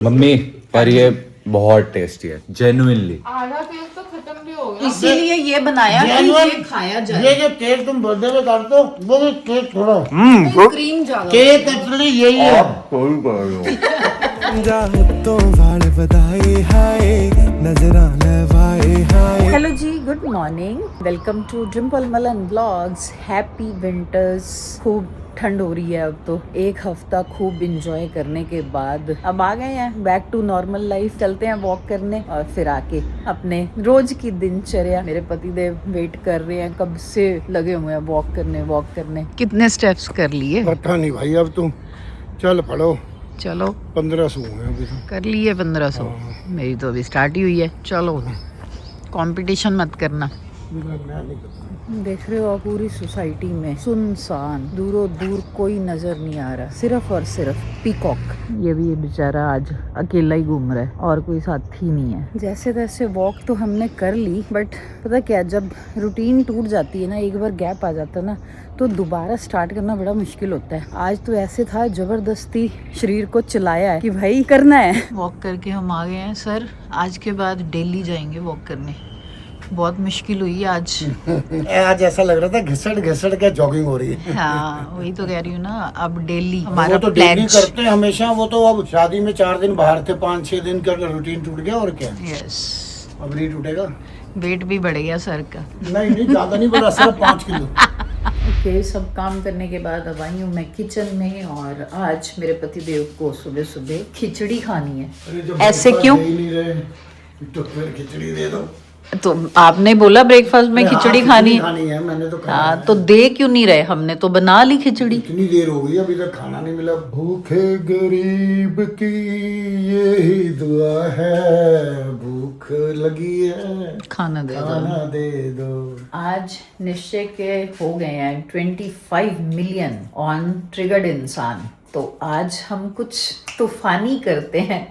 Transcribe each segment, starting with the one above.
Mummy पर ये बहुत टेस्टी है जेन्युइनली। आधा केक तो खत्म भी हो गया। इसीलिए ये बनाया कि ये खाया जाए। ये जो केक तुम बर्थडे में काटते हो वो भी केक थोड़ा क्रीम ज्यादा केक एक्चुअली यही है। Hello ji, good morning, welcome to Dimple Malan vlogs. Happy winters. खूब ठंड हो रही है अब तो। एक हफ्ता खूब इंजॉय करने के बाद अब आ गए हैं बैक टू नॉर्मल लाइफ। चलते हैं वॉक करने और फिर आके अपने रोज की दिनचर्या। मेरे पतिदेव वेट कर रहे हैं, कब से लगे हुए हैं वॉक करने। कितने स्टेप्स कर लिए? पता नहीं भाई, अब तुम चल पड़ो। चलो 1500 है अभी तो। कर लिए 1500। मेरी तो अभी स्टार्ट ही हुई है। चलो कंपटीशन मत करना। देख रहे हो पूरी सोसाइटी में सुनसान, दूरों दूर कोई नजर नहीं आ रहा, सिर्फ और सिर्फ पीकॉक। ये भी बेचारा आज अकेला ही घूम रहा है और कोई साथी नहीं है। जैसे तैसे वॉक तो हमने कर ली, बट पता क्या, जब रूटीन टूट जाती है ना, एक बार गैप आ जाता है ना, तो दोबारा स्टार्ट करना बड़ा मुश्किल होता है। आज तो ऐसे था, जबरदस्ती शरीर को चलाया है कि भाई करना है। वॉक करके हम आ गए हैं। सर आज के बाद डेली जाएंगे वॉक करने। बहुत मुश्किल हुई आज। आज ऐसा लग रहा था घिसड़ के जॉगिंग हो रही है। हाँ वही तो कह रही हूँ ना, अब डेली वो हमारा तो डेली pledge। करते हैं हमेशा। वो तो अब शादी में 4 दिन बाहर थे, 5-6 दिन का रूटीन टूट गया और क्या। यस, अब नहीं टूटेगा। वेट भी बढ़ गया सर का। नहीं ज्यादा नहीं बढ़ा, सिर्फ 5 किलो। ओके, सब काम करने के बाद अब आई हूँ मैं किचन में, और आज मेरे पतिदेव को सुबह सुबह खिचड़ी खानी है। ऐसे क्यों? दे ही नहीं रहे तो फिर खिचड़ी दे दो। तो आपने बोला ब्रेकफास्ट में खिचड़ी खानी है। खानी है, मैंने तो खाया हाँ है। तो दे क्यों नहीं रहे? हमने तो बना ली खिचड़ी। इतनी देर हो गई अभी तक खाना नहीं मिला। भूखे गरीब की यही दुआ है, भूख लगी है खाना दे दो। खाना दे दो। आज निश्चय के हो गए हैं 25 मिलियन ऑन ट्रिगर्ड इंसान। तो आज हम कुछ तूफानी करते हैं।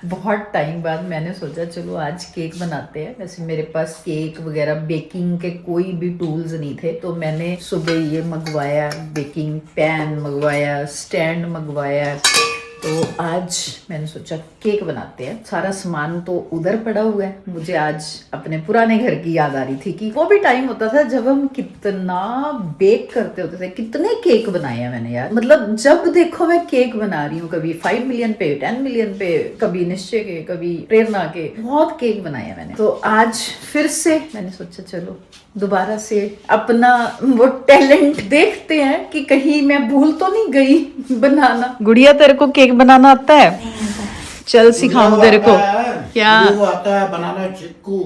बहुत टाइम बाद मैंने सोचा चलो आज केक बनाते हैं। वैसे मेरे पास केक वगैरह बेकिंग के कोई भी टूल्स नहीं थे, तो मैंने सुबह ये मंगवाया, बेकिंग पैन मंगवाया, स्टैंड मंगवाया। तो आज मैंने सोचा केक बनाते हैं। सारा सामान तो उधर पड़ा हुआ है। मुझे आज अपने पुराने घर की याद आ रही थी कि वो भी टाइम होता था जब हम कितना बेक करते होते थे। कितने केक बनाए हैं मैंने यार, मतलब जब देखो मैं केक बना रही हूँ। कभी 5 मिलियन पे, 10 मिलियन पे, कभी निश्चय के, कभी प्रेरणा के। बहुत केक बनाए हैं मैंने। तो आज फिर से मैंने सोचा चलो दोबारा से अपना वो टैलेंट देखते हैं कि कहीं मैं भूल तो नहीं गई बनाना। गुड़िया तेरे को केक बनाना आता है? चल सिखाऊं तेरे को। क्या? वो आता है बनाना चिक्कू।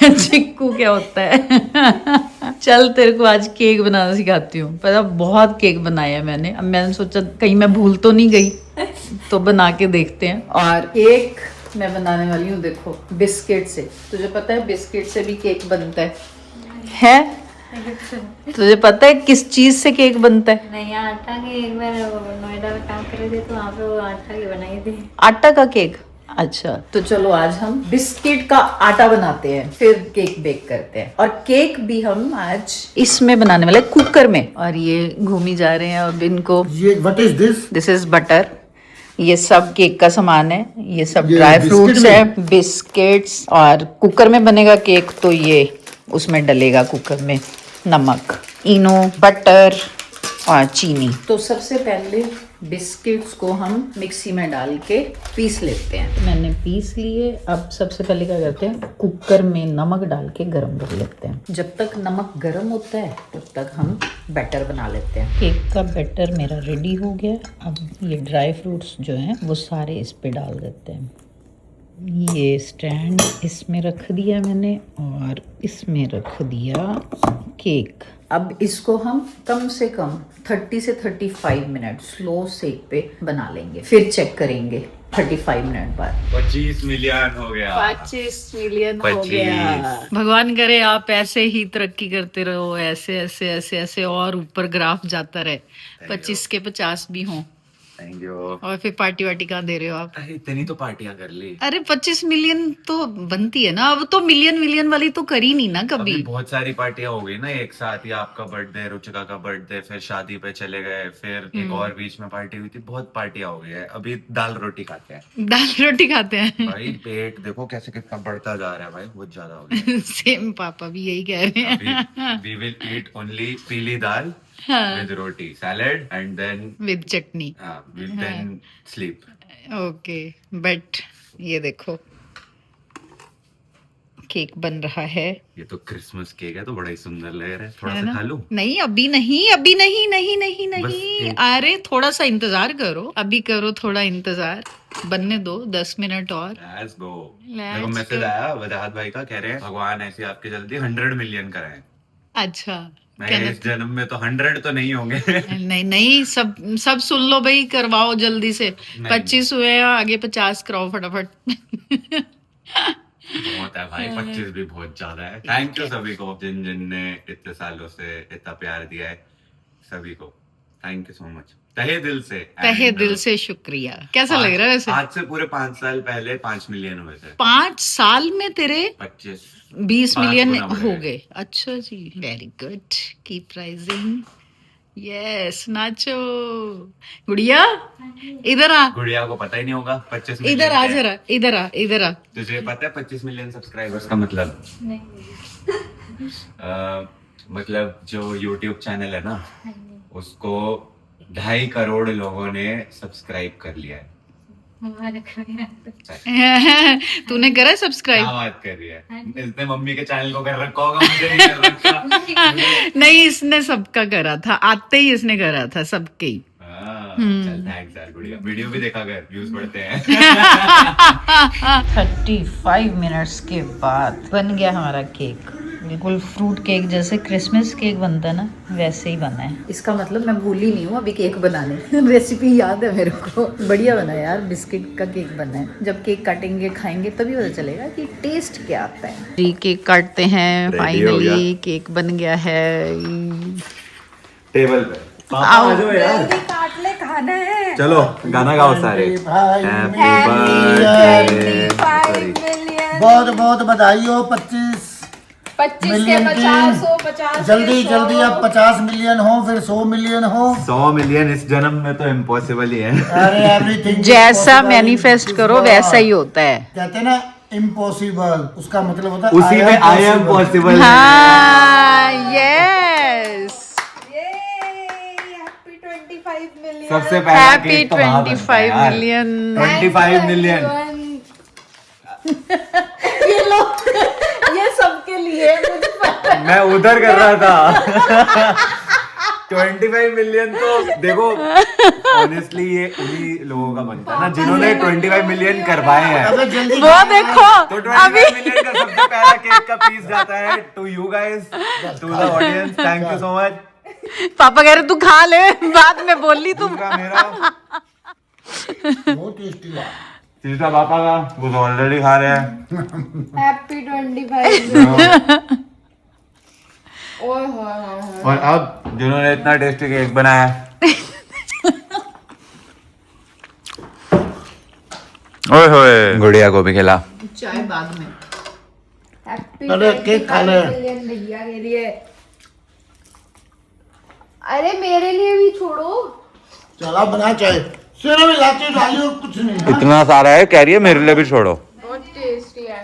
चिक्कू क्या होता है? चल तेरे को आज केक बनाना सिखाती हूँ। पता बहुत केक बनाया है मैंने। अब मैंने सोचा कहीं मैं भूल तो नहीं गई, तो बना के देखते हैं। और केक मैं बनाने वाली हूँ, देखो, बिस्किट से। तुझे पता है बिस्किट से भी केक बनता है? तुझे पता है किस चीज से केक बनता है? नहीं, आटा के एक बार नोएडा में काम कर रहे थे तो वहाँ पे वो आटा के बनाए थे। आटा का केक? अच्छा, तो चलो आज हम बिस्किट का आटा बनाते हैं, फिर केक बेक करते हैं। और केक भी हम आज इसमें बनाने वाले, कुकर में। और ये घूमी जा रहे हैं अब इनको। ये what is this? This is butter. ये सब केक का सामान है। ये सब ये ड्राई बिस्किट फ्रूट्स में? है, बिस्किट्स। और कुकर में बनेगा केक, तो ये उसमें डलेगा कुकर में नमक, इनो, बटर और चीनी। तो सबसे पहले बिस्किट्स को हम मिक्सी में डाल के पीस लेते हैं। मैंने पीस लिए। अब सबसे पहले क्या करते हैं, कुकर में नमक डाल के गरम कर लेते हैं। जब तक नमक गरम होता है तब तक हम बैटर बना लेते हैं। केक का बैटर मेरा रेडी हो गया। अब ये ड्राई फ्रूट्स जो हैं वो सारे इस पे डाल देते हैं। ये स्टैंड इसमें रख दिया मैंने, और इसमें रख दिया केक। अब इसको हम कम से कम 30 से 35 मिनट स्लो सेक पे बना लेंगे, फिर चेक करेंगे 35 मिनट बाद। 25 मिलियन हो गया। 25 मिलियन हो 25। गया। भगवान करे आप ऐसे ही तरक्की करते रहो, ऐसे ऐसे ऐसे ऐसे और ऊपर ग्राफ जाता रहे। 25 के 50 भी हों। Thank you. और फिर पार्टी वार्टी कहाँ दे रहे हो आप? अरे इतनी तो पार्टियां कर ली। अरे 25 मिलियन तो बनती है ना, अब तो मिलियन वाली तो करी नहीं ना कभी। अभी बहुत सारी पार्टियां हो गई ना एक साथ ही। आपका बर्थडे, रुचिका का बर्थडे, फिर शादी पे चले गए, फिर एक और बीच में पार्टी हुई थी। बहुत पार्टियां हो गई है। अभी दाल रोटी खाते हैं। दाल रोटी खाते हैं। भाई पेट देखो कैसे कितना बढ़ता जा रहा है भाई, बहुत ज्यादा हो गया। सेम पापा भी यही कह रहे हैं। वी विल ईट ओनली पीली दाल हाँ। With roti, salad and then with chutney. Then sleep. Okay, but ये देखो केक बन रहा है। ये तो क्रिसमस केक है तो बड़ा ही सुंदर लग रहा है। थोड़ा है सा ना? खा लूं? नहीं अभी नहीं बस एक- अरे थोड़ा सा इंतजार करो, अभी करो थोड़ा इंतजार, बनने दो 10 मिनट और। Let's go। Let's देखो मैसेज go। आया वजाहत भाई का, कह रहे हैं भगवान ऐसी आपकी जल्दी 100 मिलियन कराएं। अच्छा मैं इस जन्म में तो 100 तो नहीं होंगे। नहीं सब सुन लो भाई, करवाओ जल्दी से। नहीं। 25 हुए हैं, आगे 50 कराओ फटाफट। बहुत है भाई, 25 भी बहुत ज्यादा है। थैंक यू सभी को जिनने इतने सालों से इतना प्यार दिया है। सभी को थैंक यू सो मच, तहे दिल से। तहे दिल से शुक्रिया। कैसा लग रहा है वैसे? आज से पूरे 5 साल पहले 5 मिलियन हुए थे। 5 साल में तेरे 20 मिलियन हो गए। अच्छा जी, very good, keep rising. Yes, नाचो गुड़िया, इधर आ, गुड़िया को पता ही नहीं होगा 25 मिलियन इधर आ क्या है। जरा, इधर आ। तुझे पता है 25 मिलियन सब्सक्राइबर्स का मतलब? नहीं। मतलब जो YouTube चैनल है ना, उसको 2.5 करोड़ लोगों ने सब्सक्राइब कर लिया है। हमारे घर में तूने करा क्या सब्सक्राइब? बात कर रही है? इसने मम्मी के चैनल को कर रखा होगा, मुझे नहीं कर रखा। नहीं, इसने सबका करा था, आते ही इसने करा था सबके ही। चल थैंक्स यार गुड़िया, वीडियो भी देखा कर, व्यूज बढ़ते हैं। 35 मिनट्स के बाद बन गया हमारा केक। बिल्कुल फ्रूट केक जैसे क्रिसमस केक बनता है ना, वैसे ही बना है। इसका मतलब मैं भूली नहीं हूँ अभी केक बनाने। रेसिपी याद है मेरे को। बढ़िया बना है यार, बिस्किट का केक बना है। जब केक काटेंगे खाएंगे तभी पता चलेगा कि टेस्ट क्या आता है। जी केक काटते हैं, फाइनली केक बन गया है। टेबल पे पापा आ जाओ यार, काट ले, खाना है। चलो गाना गाओ सारे। बहुत बहुत बधाई हो 25 25 के 50 हो, 50 जल्दी जल्दी अब 50 मिलियन हो, फिर 100 मिलियन हो। 100 मिलियन इस जन्म में तो इम्पॉसिबल ही है। अरे एवरीथिंग जैसा मैनिफेस्ट करो वैसा ही होता है। कहते हैं ना इम्पॉसिबल, उसका मतलब होता है उसी में आई एम पॉसिबल। हाँ, यस। Happy 25 million. सबसे पहला हैप्पी केक तो वहाँ बनता है 25 यार। मिलियन। 25 मिलियन। ये सबके लिए, मुझे पता है। मैं उधर कर रहा था। 25 मिलियन तो देखो, ऑनेस्टली ये उन्हीं लोगों का बनता है ना जिन्होंने 25 मिलियन करवाए हैं। अबे जल्दी वो देखो तो 25 मिलियन का सबसे पहला केक का पीस जाता है to you guys, to the audience. Thank you so much. पापा कह रहे तू खा ले, बाद में बोल ली तू। दूसरा मेरा, बहुत टेस्टी हुआ। तीसरा पापा का, वो तो ऑलरेडी खा रहे हैं। हैप्पी 25। ओए होए। और अब जिन्होंने इतना टेस्टी केक बनाया ओए होए, गुड़िया को भी खिला। चाय बाद में। हैप्पी अरे केक खा ले। मिलियन भैया के लिए। अरे मेरे लिए भी छोड़ो। चला बना चाहे सिर्फ इलायची डाली और कुछ नहीं है। इतना सारा है, कह रही है मेरे लिए भी छोड़ो। बहुत टेस्टी है।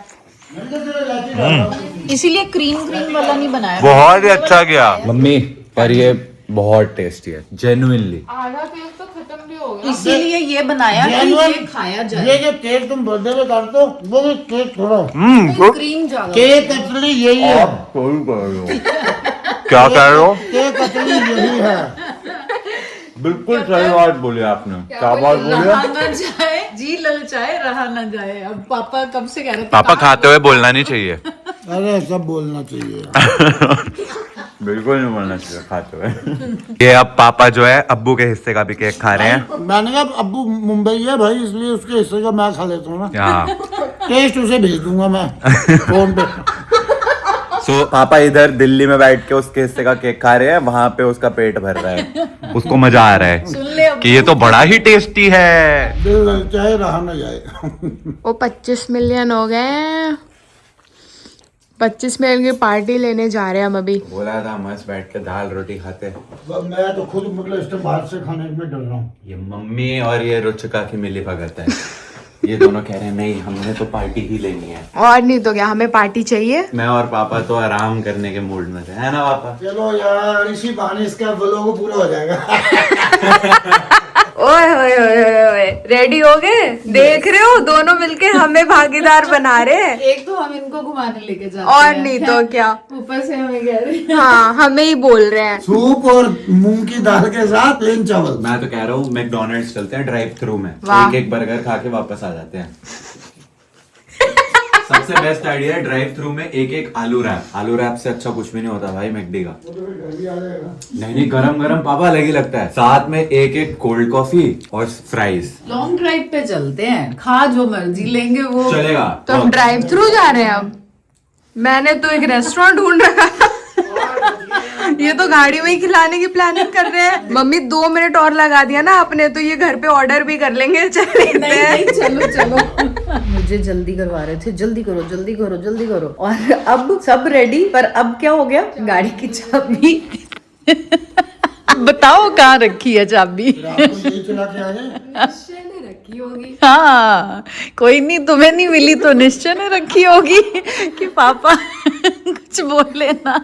मैंने तो सिर्फ इलायची डाला। इसीलिए क्रीम वाला नहीं बनाया। बहुत ही अच्छा किया मम्मी, पर ये बहुत टेस्टी है, जेन्युइनली। आधा केक तो खत्म भी हो गया। इसीलिए ये बनाया कि Genuine, ये खाया ये जाए। जो केक तुम बर्थडे पे काटते हो वो भी केक थोड़ा क्रीम ज्यादा। केक एक्चुअली यही है। क्या कह रहे हो? केक एक्चुअली यही है। बिल्कुल सही बात बोली आपने। क्या बात बोली? रहा न जाए, जी ललचाए रहा न जाए। अब पापा कब से कह रहे थे पापा खाते हुए बोलना नहीं चाहिए। अरे सब बोलना चाहिए। बिल्कुल नहीं बोलना चाहिए खाते हुए। ये अब पापा जो है अब्बू के हिस्से का भी केक खा रहे हैं। मैंने कहा अब्बू मुंबई है भाई, इसलिए उसके हिस्से का मैं खा लेता हूँ ना। हाँ, टेस्ट उसे भेज दूंगा मैं फोन पे। तो पापा इधर दिल्ली में बैठ के उसके हिस्से का केक खा रहे हैं, वहां पे उसका पेट भर रहा है, उसको मजा आ रहा है कि ये तो बड़ा ही टेस्टी है। दिल ललचाए रहा न जाए। वो 25 मिलियन हो गए, 25 मिलियन की पार्टी लेने जा रहे हैं हम अभी। बोला था मस्त बैठ के दाल रोटी खाते। मैं तो खुद मतलब इस टाइम बाहर से खाने में डर रहा हूँ। ये मम्मी और ये रुचिका की मिली भगत है। ये दोनों कह रहे हैं नहीं हमने तो पार्टी ही लेनी है। और नहीं तो क्या, हमें पार्टी चाहिए। मैं और पापा तो आराम करने के मूड में थे, है ना पापा? चलो यार, इसी बहाने इसका व्लॉग पूरा हो जाएगा। ओए ओए ओए ओए, रेडी हो गए? देख रहे हो, दोनों मिलके हमें भागीदार बना रहे हैं। एक तो हम इनको घुमाने लेके जाते और हैं, नहीं तो क्या, ऊपर से हमें कह रहे हैं। हाँ हमें ही बोल रहे हैं। सूप और मूंग की दाल के साथ प्लेन चावल। मैं तो कह रहा हूँ मैकडोनल्ड्स चलते हैं ड्राइव थ्रू में, वाह। एक बर्गर खा के वापस आ जाते हैं। सबसे बेस्ट आइडिया है ड्राइव थ्रू में एक आलू रैप। आलू रैप से अच्छा कुछ भी नहीं होता भाई मैकडी का। नहीं गरम गरम पापा अलग ही लगता है। साथ में एक कोल्ड कॉफी और फ्राइज। लॉन्ग ड्राइव पे चलते हैं, खा जो मर्जी लेंगे वो चलेगा तो हम ड्राइव थ्रू जा रहे हैं अब। मैंने तो एक रेस्टोरेंट ढूंढ रखा। ये तो गाड़ी में ही खिलाने की प्लानिंग कर रहे हैं। मम्मी 2 मिनट और लगा दिया ना अपने, तो ये घर पे ऑर्डर भी कर लेंगे। चल लेते हैं। चलो चलो। मुझे जल्दी करवा रहे थे, जल्दी करो जल्दी करो जल्दी करो। और अब सब रेडी, पर अब क्या हो गया, गाड़ी की चाबी बताओ कहाँ रखी है चाबी? यही चला के आए। रखी होगी। हाँ कोई नहीं, तुम्हें नहीं मिली तो निश्चय ने रखी होगी कि पापा कुछ बोले ना।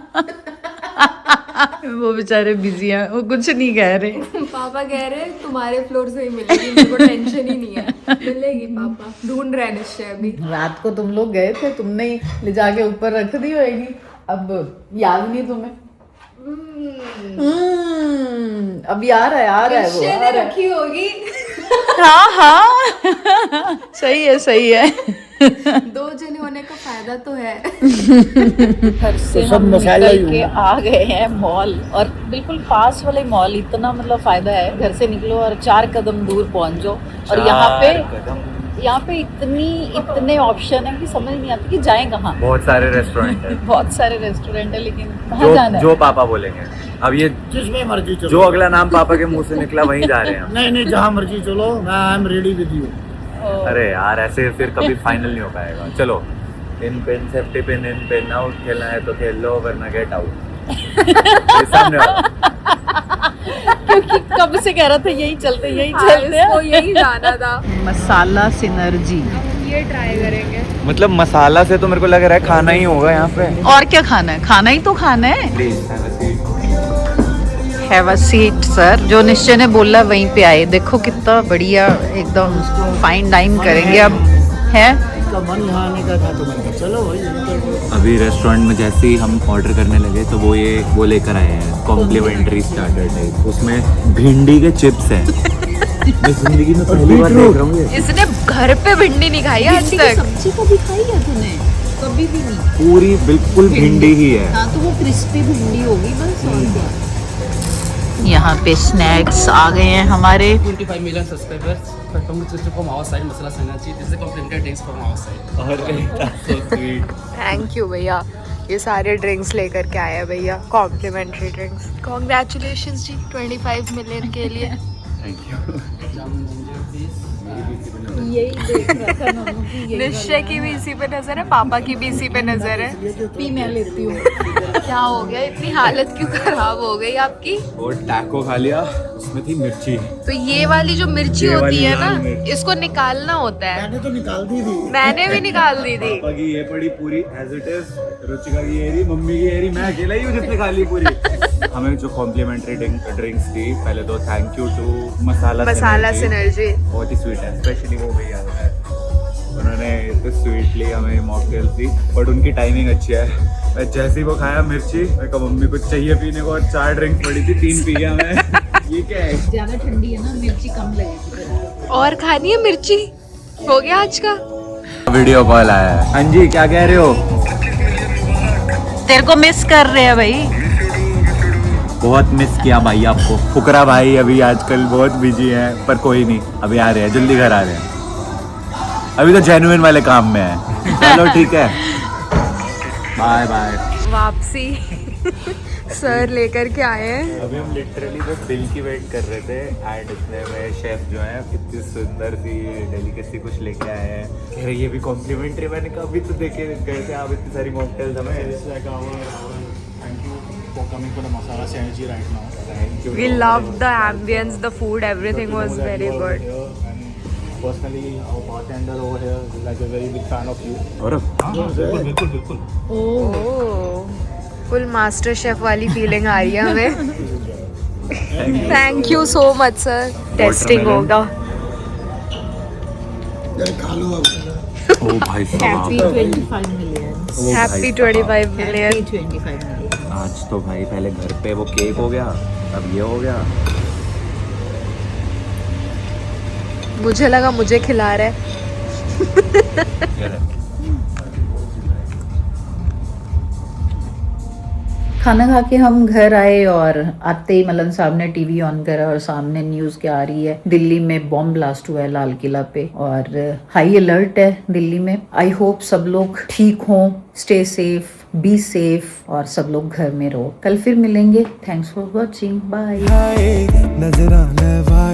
वो बेचारे बिजी हैं, वो कुछ नहीं कह रहे। पापा कह रहे हैं तुम्हारे फ्लोर से ही मिलेगी, मेरे को टेंशन ही नहीं है। मिलेगी, पापा ढूंढ रहे हैं निश्चय अभी। रात को तुम लोग गए थे, तुमने ही ले जाके ऊपर रख दी होगी, अब याद नहीं तुम्हें? अब आ रहा है वो निश्चय ने रखी होगी। हाँ हाँ सही है। 2 जने होने का फायदा तो है। घर से तो सब हम मसाला ही निकल के आ गए हैं मॉल, और बिल्कुल पास वाले मॉल। इतना मतलब फायदा है, घर से निकलो और 4 कदम दूर पहुंच जाओ। और यहाँ पे इतने ऑप्शन है कि समझ नहीं आती कि जाएं कहाँ। बहुत सारे रेस्टोरेंट है। बहुत सारे रेस्टोरेंट है, लेकिन कहाँ जाना है? जो पापा बोलेंगे। अब ये जिसमें मर्जी चलो, जो अगला नाम पापा के मुंह से निकला वहीं जा रहे हैं हम। नहीं जहाँ मर्जी चलो, मैं I am ready with you. अरे यार ऐसे फिर कभी फाइनल नहीं हो पाएगा। चलो in pin safety pin in pin out, खेलना है तो खेल लो वरना गेट आउट। सामने वाला क्योंकि कब से कह रहा था यही चलते इसको यही जाना था। मसाला सिनर्जी। ये ट्राई करेंगे। मतलब मसाला से तो मेरे को लग रहा है खाना ही होगा यहाँ पे। और क्या खाना है? खाना ही तो खाना है। Please have a seat sir. जो निश्चय ने बोला वहीं पे आए। देखो कितना बढ़िया एकदम फाइन डाइन करेंगे अब, है इसका मन यहाँ आने का था तो मैं चलो भाई। अभी रेस्टोरेंट में जैसे ही हम ऑर्डर करने लगे तो वो लेकर आए हैं कॉम्प्लीमेंट्री स्टार्टर टाइप। उसमें भिंडी के चिप्स हैं। मैं जिंदगी में पहली बार देख रहा हूँ ये। इसने घर पे भिंडी नहीं खाई आज तक। सब्जी कभी खाई है तूने? कभी भी नहीं। पूरी बिल्कुल भिंडी ही है। हाँ तो वो क्रिस्पी भिंडी होगी बस, और क्या। यहाँ पे स्नैक्स आ गए हैं हमारे। 25 million subscribers. Congratulations from our side, Masala Synergy. This is a complimentary drinks from our side. और थैंक यू भैया, ये सारे ड्रिंक्स लेकर के आए हैं भैया, कॉम्प्लीमेंट्री ड्रिंक्स। कॉन्ग्रेचुलेशंस जी 25 मिलियन के लिए। यही देख रहा था नन्नू की, यही निश्चय की भी इसी पे नजर है, पापा की भी इसी पे नजर है। पी मैं लेती हूँ। क्या हो गया, इतनी हालत क्यों खराब हो गई आपकी? और टैको खा लिया, उसमें थी मिर्ची। तो ये वाली जो मिर्ची ये होती वाली है लाल ना, मिर्च। इसको निकालना होता है। मैंने तो निकाल दी थी। मैंने भी निकाल दी थी। पापा की ये पड़ी पूरी एज इट इज, रुचिका की ये रही, मम्मी की ये रही, मैं अकेला ही हूँ जिसने खा ली पूरी। हमें जो कॉम्प्लीमेंट्री ड्रिंक्स थी, पहले तो thank you to Masala Synergy. बहुत ही स्वीट है, स्पेशली वो भैया है, उन्होंने इतने स्वीटली हमें मॉकटेल दी। बट उनकी टाइमिंग अच्छी है। मैं जैसे ही वो खाया मिर्ची, मैं कहा मम्मी कुछ चाहिए पीने को, और 4 ड्रिंक पड़ी थी, 3 पी गया मैं। ये क्या है? ज्यादा ठंडी है ना, मिर्ची कम लगेगी। और खानी है मिर्ची? हो गया आज का। वीडियो कॉल आया है। हाँ जी, क्या कह रहे हो? तेरे को मिस कर रहे हैं भाई। बहुत मिस किया भाई आपको। फुकरा भाई अभी आजकल बहुत बिजी है, पर कोई नहीं, अभी आ रहे हैं, जल्दी घर आ रहे हैं। अभी तो जेन्युइन वाले काम में है। चलो ठीक है, बाय बाय। वापसी सर लेकर के आए हैं। अभी हम लिटरली बस बिल की वेट कर रहे थे एंड इसमें वे शेफ जो है इतनी सुंदर सी डेलिकेसी कुछ लेके आए हैं। कह रहे ये भी कॉम्प्लीमेंट्री। मैंने कहा अभी तो देखे गए थे आप इतनी सारी मॉकटेल्स हमें। It's like thank you for coming for the masala synergy right now. Thank you. We loved the ambience, the food, everything was very good. Personally, our bartender over here is like a very big fan of you. और बिल्कुल full master chef वाली feeling आ रही है हमें। Thank you so much sir. Testing होगा। खा लो अब। ओ भाई साहब, 25 million. Happy 25 million. 25 million. आज तो भाई पहले घर पे वो केक हो गया, अब ये हो गया। मुझे लगा मुझे खिला रहा है। खाना खा के हम घर आए और आते ही मलन साहब ने टीवी ऑन करा और सामने न्यूज़ क्या आ रही है, दिल्ली में बॉम्ब ब्लास्ट हुआ है लाल किला पे और हाई अलर्ट है दिल्ली में। आई होप सब लोग ठीक हों, स्टे सेफ, बी सेफ और सब लोग घर में रहो। कल फिर मिलेंगे। Thanks for watching, bye.